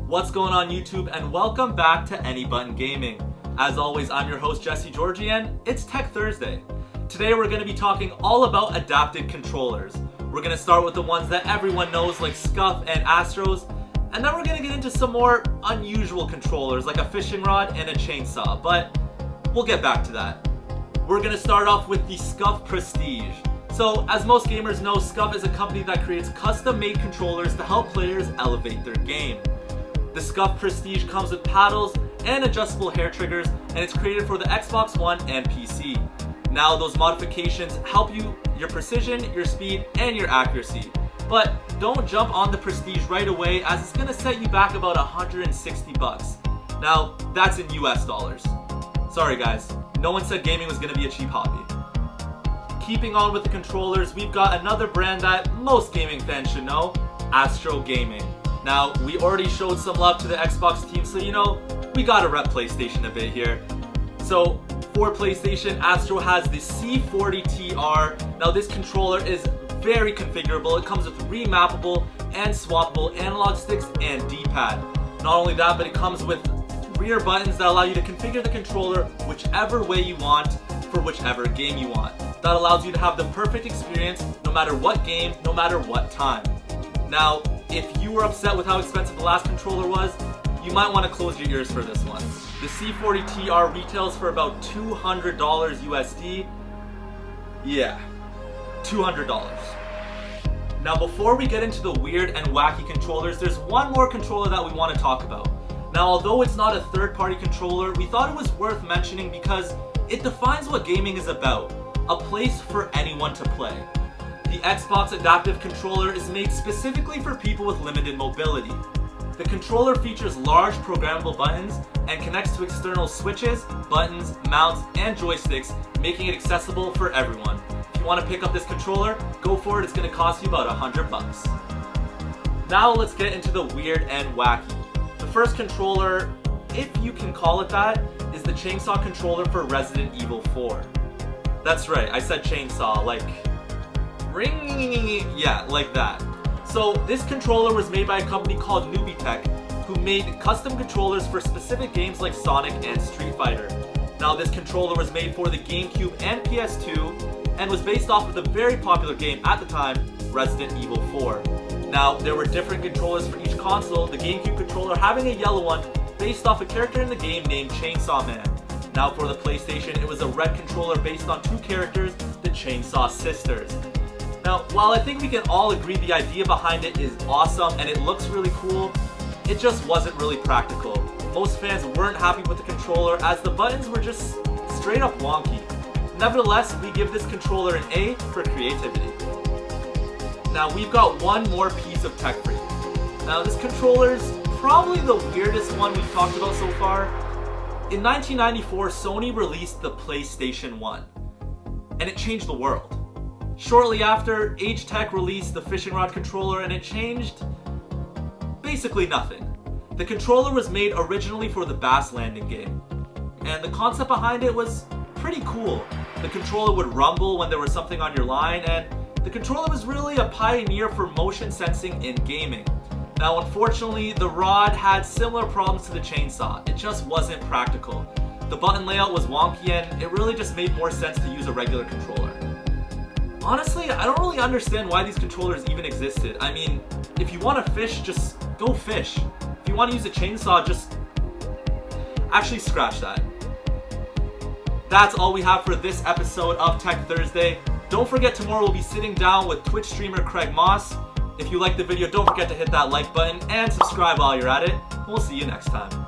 What's going on YouTube, and welcome back to Any Button Gaming. As always, I'm your host Jesse Georgie, and it's Tech Thursday. Today we're going to be talking all about adapted controllers. We're going to start with the ones that everyone knows like Scuff and Astros, and then we're going to get into some more unusual controllers like a fishing rod and a chainsaw, but we'll get back to that. We're going to start off with the Scuff Prestige. So, as most gamers know, Scuff is a company that creates custom-made controllers to help players elevate their game. The Scuff Prestige comes with paddles and adjustable hair triggers, and it's created for the Xbox One and PC. Now, those modifications help your precision, your speed, and your accuracy. But don't jump on the Prestige right away, as it's going to set you back about $160. Now, that's in US dollars. Sorry guys, no one said gaming was going to be a cheap hobby. Keeping on with the controllers, we've got another brand that most gaming fans should know, Astro Gaming. Now, we already showed some love to the Xbox team, so we gotta rep PlayStation a bit here. So, for PlayStation, Astro has the C40TR. Now, this controller is very configurable. It comes with remappable and swappable analog sticks and D-pad. Not only that, but it comes with rear buttons that allow you to configure the controller whichever way you want for whichever game you want. That allows you to have the perfect experience no matter what game, no matter what time. Now, if you were upset with how expensive the last controller was, you might want to close your ears for this one. The C40TR retails for about $200 USD. Yeah, $200. Now, before we get into the weird and wacky controllers, there's one more controller that we want to talk about. Now, although it's not a third-party controller, we thought it was worth mentioning because it defines what gaming is about, a place for anyone to play. The Xbox Adaptive Controller is made specifically for people with limited mobility. The controller features large programmable buttons and connects to external switches, buttons, mounts, and joysticks, making it accessible for everyone. If you want to pick up this controller, go for it. It's going to cost you about $100. Now let's get into the weird and wacky. The first controller, if you can call it that, is the chainsaw controller for Resident Evil 4. That's right, I said chainsaw, like ring, yeah, like that. So this controller was made by a company called Nubitech, who made custom controllers for specific games like Sonic and Street Fighter. Now, this controller was made for the GameCube and PS2 and was based off of the very popular game at the time, Resident Evil 4. Now, there were different controllers for each console, the GameCube controller having a yellow one based off a character in the game named Chainsaw Man. Now, for the PlayStation, it was a red controller based on two characters, the Chainsaw Sisters. Now, while I think we can all agree the idea behind it is awesome and it looks really cool, it just wasn't really practical. Most fans weren't happy with the controller as the buttons were just straight up wonky. Nevertheless, we give this controller an A for creativity. Now, we've got one more piece of tech for you. Now, this controller's probably the weirdest one we've talked about so far. In 1994, Sony released the PlayStation 1, and it changed the world. Shortly after, H-Tech released the fishing rod controller, and it changed basically nothing. The controller was made originally for the Bass Landing game, and the concept behind it was pretty cool. The controller would rumble when there was something on your line, and the controller was really a pioneer for motion sensing in gaming. Now, unfortunately, the rod had similar problems to the chainsaw. It just wasn't practical. The button layout was wonky, and it really just made more sense to use a regular controller. Honestly, I don't really understand why these controllers even existed. I mean, if you want to fish, just go fish. If you want to use a chainsaw, just actually scratch that. That's all we have for this episode of Tech Thursday. Don't forget, tomorrow we'll be sitting down with Twitch streamer Craig Moss. If you liked the video, don't forget to hit that like button and subscribe while you're at it. We'll see you next time.